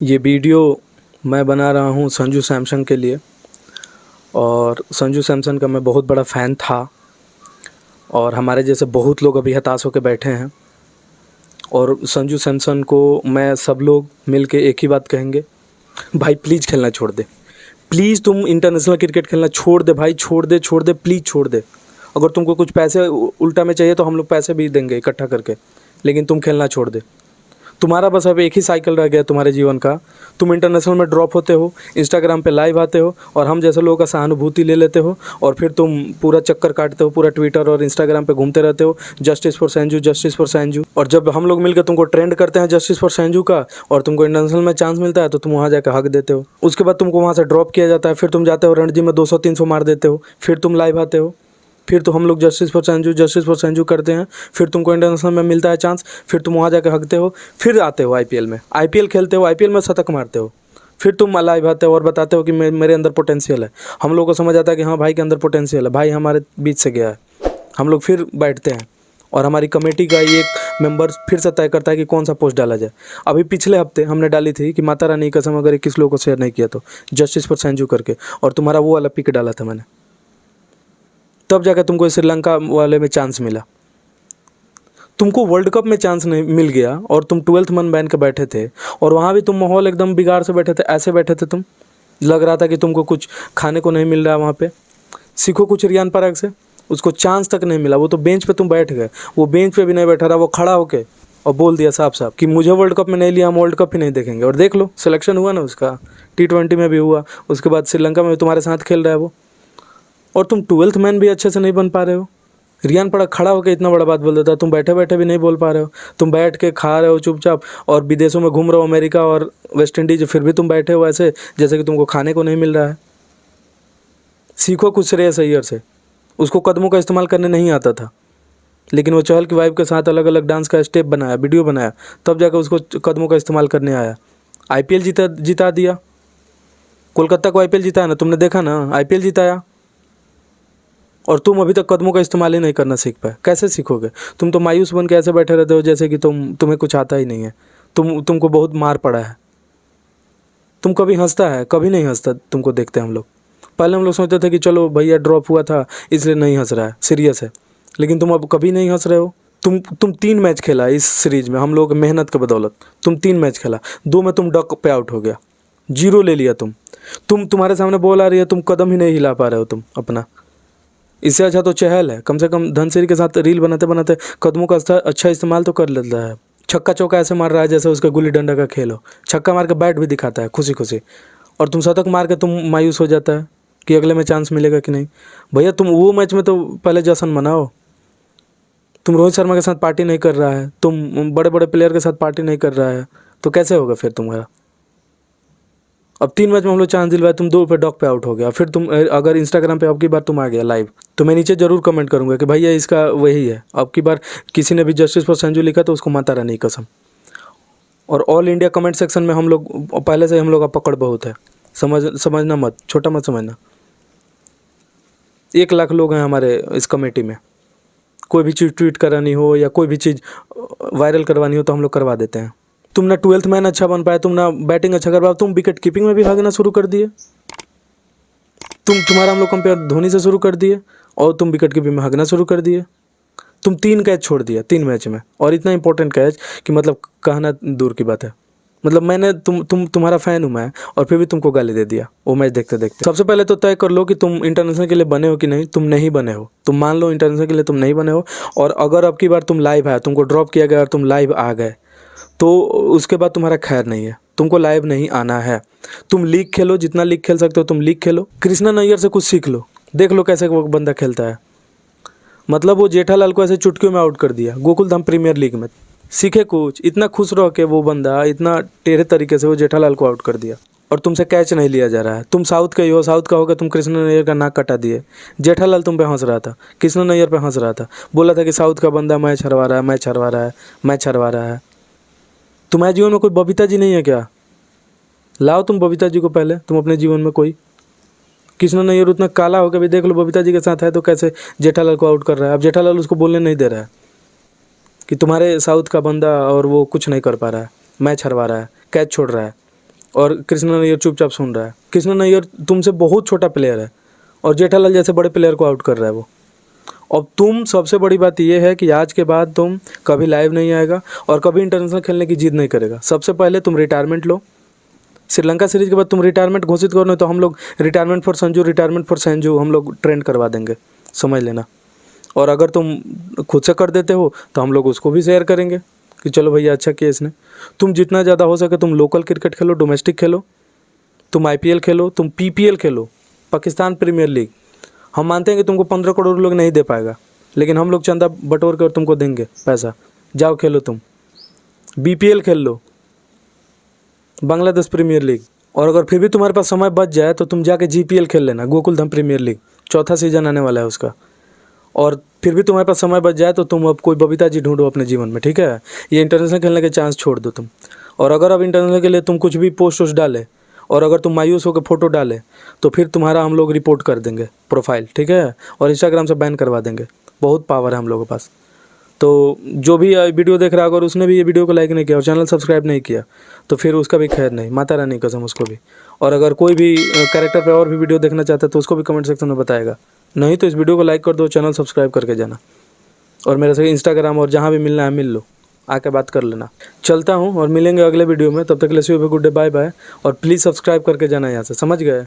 ये वीडियो मैं बना रहा हूँ संजू सैमसन के लिए। और संजू सैमसन का मैं बहुत बड़ा फ़ैन था और हमारे जैसे बहुत लोग अभी हताश होकर बैठे हैं। और संजू सैमसन को मैं सब लोग मिल के एक ही बात कहेंगे, भाई प्लीज़ खेलना छोड़ दे। प्लीज़ तुम इंटरनेशनल क्रिकेट खेलना छोड़ दे भाई, छोड़ दे प्लीज़ छोड़ दे। अगर तुमको कुछ पैसे उल्टा में चाहिए तो हम लोग पैसे भी देंगे इकट्ठा करके, लेकिन तुम खेलना छोड़ दे। तुम्हारा बस अब एक ही साइकिल रह गया तुम्हारे जीवन का। तुम इंटरनेशनल में ड्रॉप होते हो, इंस्टाग्राम पे लाइव आते हो और हम जैसे लोगों का सहानुभूति ले लेते हो और फिर तुम पूरा चक्कर काटते हो, पूरा ट्विटर और इंस्टाग्राम पे घूमते रहते हो, justice for Sanju, justice for Sanju. और जब हम लोग मिलकर तुमको ट्रेंड करते हैं जस्टिस फॉर संजू का और तुमको इंटरनेशनल में चांस मिलता है तो तुम वहाँ जाकर हक देते हो। उसके बाद तुमको वहाँ से ड्रॉप किया जाता है, फिर तुम जाते हो रणजी में 200-300 मार देते हो, फिर तुम लाइव आते हो, फिर तो हम लोग जस्टिस फॉर संजू करते हैं, फिर तुमको इंटरनेशनल में मिलता है चांस, फिर तुम वहाँ जाकर हकते हो, फिर आते हो आईपीएल में, आईपीएल खेलते हो, आईपीएल में शतक मारते हो, फिर तुम लाइव आते हो और बताते हो कि मेरे अंदर पोटेंशियल है। हम लोग को समझ आता है कि हाँ भाई के अंदर पोटेंशियल है, भाई हमारे बीच से गया है। हम लोग फिर बैठते हैं और हमारी कमेटी का एक मेंबर फिर से तय करता है कि कौन सा पोस्ट डाला जाए। अभी पिछले हफ्ते हमने डाली थी कि माता रानी की कसम अगर 21 लोगों को शेयर नहीं किया तो जस्टिस फॉर संजू करके, और तुम्हारा वो वाला पिक डाला था मैंने, तब जाकर तुमको श्रीलंका वाले में चांस मिला। तुमको वर्ल्ड कप में चांस नहीं मिल गया और तुम 12th मन बैन के बैठे थे और वहाँ भी तुम माहौल एकदम बिगाड़ से बैठे थे, ऐसे बैठे थे तुम, लग रहा था कि तुमको कुछ खाने को नहीं मिल रहा है। वहाँ पे सीखो कुछ रियान पराग से, उसको चांस तक नहीं मिला, वो तो बेंच पे तुम बैठ गए, वो बेंच पे भी नहीं बैठा रहा, वो खड़ा होके और बोल दिया साफ साफ कि मुझे वर्ल्ड कप में नहीं लिया, हम वर्ल्ड कप ही नहीं देखेंगे। और देख लो सिलेक्शन हुआ ना उसका, T20 में भी हुआ, उसके बाद श्रीलंका में भी तुम्हारे साथ खेल रहा है वो, और तुम 12th मैन भी अच्छे से नहीं बन पा रहे हो। रियान पड़ा खड़ा होकर इतना बड़ा बात बोल देता है, तुम बैठे बैठे भी नहीं बोल पा रहे हो। तुम बैठ के खा रहे हो चुपचाप और विदेशों में घूम रहे हो, अमेरिका और वेस्ट इंडीज, फिर भी तुम बैठे हो ऐसे जैसे कि तुमको खाने को नहीं मिल रहा है। सीखो कुछ श्रेयस अय्यर से, उसको कदमों का इस्तेमाल करने नहीं आता था, लेकिन वो चहल की वाइफ के साथ अलग अलग डांस का स्टेप बनाया, वीडियो बनाया, तब जाकर उसको कदमों का इस्तेमाल करने आया। आईपीएल जिता दिया, कोलकाता को आईपीएल जिताया ना, तुमने देखा ना, आईपीएल जिताया। और तुम अभी तक कदमों का इस्तेमाल ही नहीं करना सीख पाए, कैसे सीखोगे? तुम तो मायूस बन के ऐसे बैठे रहते हो जैसे कि तुम्हें कुछ आता ही नहीं है, तुमको बहुत मार पड़ा है। तुम कभी हंसता है? कभी नहीं हंसता। तुमको देखते हम लोग, पहले हम लोग सोचते थे कि चलो भैया ड्रॉप हुआ था इसलिए नहीं हंस रहा है, सीरियस है, लेकिन तुम अब कभी नहीं हंस रहे हो। तुम 3 मैच खेला इस सीरीज में, हम लोग मेहनत के बदौलत तुम 3 मैच खेला, 2 में तुम डक पे आउट हो गया, 0 ले लिया तुम्हारे सामने बॉल आ रही है, तुम कदम ही नहीं हिला पा रहे हो तुम अपना। इससे अच्छा तो चहल है, कम से कम धनसिरी के साथ रील बनाते बनाते कदमों का अच्छा इस्तेमाल तो कर लेता है। छक्का चौका ऐसे मार रहा है जैसे उसका गुल्ली डंडा का खेल हो, छक्का मार के बैट भी दिखाता है खुशी खुशी, और तुम शतक मार के तुम मायूस हो जाता है कि अगले में चांस मिलेगा कि नहीं। भैया तुम वो मैच में तो पहले जश्न मनाओ। तुम रोहित शर्मा के साथ पार्टी नहीं कर रहा है, तुम बड़े बड़े प्लेयर के साथ पार्टी नहीं कर रहा है, तो कैसे होगा फिर तुम्हारा? अब 3 मैच में हम लोग चांस दिलवाए, तुम 2 पे डॉक पे आउट हो गया। फिर तुम अगर इंस्टाग्राम पे अब की बार तुम आ गया लाइव तो मैं नीचे जरूर कमेंट करूंगा कि भैया इसका वही है। अब की बार किसी ने भी जस्टिस फॉर संजू लिखा तो उसको माता रानी कसम। और ऑल इंडिया कमेंट सेक्शन में हम लोग पहले से हम लोग का पकड़ बहुत है, समझना मत, छोटा मत समझना। 1 लाख लोग हैं हमारे इस कमेटी में, कोई भी चीज़ ट्वीट करानी हो या कोई भी चीज़ वायरल करवानी हो तो हम लोग करवा देते हैं। तुम ना 12th मैन अच्छा बन पाए, तुम ना बैटिंग अच्छा कर पाए, तुम विकेट कीपिंग में भी भागना शुरू कर दिए। तुम्हारा हम लोग कंपेयर धोनी से शुरू कर दिए और तुम विकेट कीपिंग में भागना शुरू कर दिए। तुम 3 कैच छोड़ दिया 3 मैच में, और इतना इंपॉर्टेंट कैच कि मतलब कहना दूर की बात है। मतलब मैंने तुम्हारा फ़ैन हूँ मैं, और फिर भी तुमको गाली दे दिया वो मैच देखते देखते। सबसे पहले तो तय कर लो कि तुम इंटरनेशनल के लिए बने हो कि नहीं। तुम नहीं बने हो, तुम मान लो इंटरनेशनल के लिए तुम नहीं बने हो। और अगर अब की बार तुम लाइव आए, तुमको ड्रॉप किया गया और तुम लाइव आ गए तो उसके बाद तुम्हारा खैर नहीं है, तुमको लाइव नहीं आना है। तुम लीग खेलो, जितना लीग खेल सकते हो तुम लीग खेलो। कृष्णा नैयर से कुछ सीख लो, देख लो कैसे वो बंदा खेलता है। मतलब वो जेठालाल को ऐसे चुटकियों में आउट कर दिया गोकुलधाम प्रीमियर लीग में। सीखे कुछ, इतना खुश रहो कि वो बंदा इतना टेढ़े तरीके से वो जेठालाल को आउट कर दिया और तुमसे कैच नहीं लिया जा रहा है। तुम साउथ के ही हो, साउथ का होकर तुम कृष्णा नैयर का नाक कटा दिए। जेठालाल तुम पे हंस रहा था, कृष्णा नैयर पे हंस रहा था, बोला था कि साउथ का बंदा मैच हरवा रहा है, मैच हरवा रहा है, मैच हरवा रहा है। तुम्हारे जीवन में कोई बबीता जी नहीं है क्या? लाओ तुम बबीता जी को पहले, तुम अपने जीवन में कोई। कृष्णा नैयर उतना काला होकर भी देख लो बबीता जी के साथ है तो कैसे जेठालाल को आउट कर रहा है। अब जेठालाल उसको बोलने नहीं दे रहा है कि तुम्हारे साउथ का बंदा और वो कुछ नहीं कर पा रहा है, मैच हरवा रहा है, कैच छोड़ रहा है। और कृष्णा नैयर चुपचाप सुन रहा है। कृष्णा नैयर तुमसे बहुत छोटा प्लेयर है और जेठालाल जैसे बड़े प्लेयर को आउट कर रहा है वो। अब तुम, सबसे बड़ी बात ये है कि आज के बाद तुम कभी लाइव नहीं आएगा और कभी इंटरनेशनल खेलने की जिद नहीं करेगा। सबसे पहले तुम रिटायरमेंट लो, श्रीलंका सीरीज के बाद तुम रिटायरमेंट घोषित करो, नहीं तो हम लोग retirement for Sanju, retirement for Sanju हम लोग ट्रेंड करवा देंगे, समझ लेना। और अगर तुम खुद से कर देते हो तो हम लोग उसको भी शेयर करेंगे कि चलो भैया अच्छा किया इसने। तुम जितना ज़्यादा हो सके तुम लोकल क्रिकेट खेलो, डोमेस्टिक खेलो, तुम IPL खेलो, तुम PPL खेलो, पाकिस्तान प्रीमियर लीग। हम मानते हैं कि तुमको 15 करोड़ लोग नहीं दे पाएगा, लेकिन हम लोग चंदा बटोर कर तुमको देंगे पैसा। जाओ खेलो, तुम BPL खेल लो, बांग्लादेश प्रीमियर लीग। और अगर फिर भी तुम्हारे पास समय बच जाए तो तुम जाके GPL खेल लेना, गोकुलधाम प्रीमियर लीग, चौथा सीजन आने वाला है उसका। और फिर भी तुम्हारे पास समय बच जाए तो तुम अब कोई बबीता जी ढूंढो अपने जीवन में, ठीक है। ये इंटरनेशनल खेलने के चांस छोड़ दो तुम। और अगर अब इंटरनेशनल के लिए तुम कुछ भी पोस्ट वोस्ट डाले और अगर तुम मायूस होकर फोटो डाले तो फिर तुम्हारा हम लोग रिपोर्ट कर देंगे प्रोफाइल, ठीक है, और इंस्टाग्राम से बैन करवा देंगे। बहुत पावर है हम लोगों के पास। तो जो भी वीडियो देख रहा है अगर उसने भी ये वीडियो को लाइक नहीं किया और चैनल सब्सक्राइब नहीं किया तो फिर उसका भी खैर नहीं, माता रानी की कसम उसको भी। और अगर कोई भी कैरेक्टर पे और भी वीडियो देखना चाहता है तो उसको भी कमेंट सेक्शन में बताएगा। नहीं तो इस वीडियो को लाइक कर दो, चैनल सब्सक्राइब करके जाना और मेरे से इंस्टाग्राम और जहाँ भी मिलना है मिल लो, आके बात कर लेना। चलता हूँ और मिलेंगे अगले वीडियो में, तब तक के लिए see you, good day, bye bye. और प्लीज़ सब्सक्राइब करके जाना यहाँ से, समझ गए।